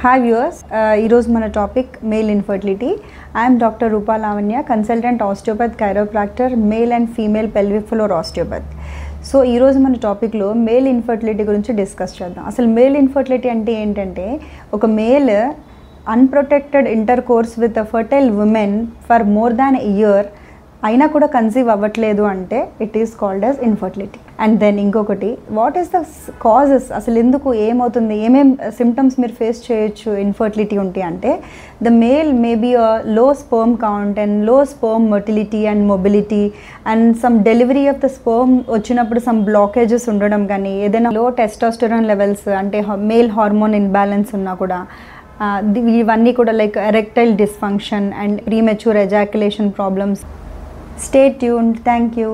Hi viewers, ఈరోజు మన topic male infertility. I'm doctor Rupa Lavanya, consultant osteopath, chiropractor, male and female pelvic floor osteopath. So ఈరోజు మన టాపిక్లో male infertility గురించి discuss చేద్దాం. అసలు మేల్ ఇన్ఫర్టిలిటీ అంటే ఏంటంటే, ఒక male unprotected intercourse with a fertile woman for more than a year అయినా కూడా కన్సీవ్ అవ్వట్లేదు అంటే it is called as infertility. And then ఇంకొకటి, వాట్ ఈస్ ద కాజెస్, అసలు ఎందుకు ఏమవుతుంది, ఏమేం సిమ్టమ్స్ మీరు ఫేస్ చేయొచ్చు ఇన్ఫర్టిలిటీ ఉంటే అంటే, ద మేల్ మే బీ లో స్పర్మ్ కౌంట్ అండ్ లో sperm motility and mobility and some delivery of the sperm వచ్చినప్పుడు సమ్ బ్లాకేజెస్ ఉండడం, కానీ ఏదైనా లో టెస్టోస్టెరాన్ లెవెల్స్ అంటే మేల్ హార్మోన్ ఇన్బ్యాలెన్స్ ఉన్నా కూడా ఇవన్నీ కూడా like erectile dysfunction and premature ejaculation problems. Stay tuned. Thank you.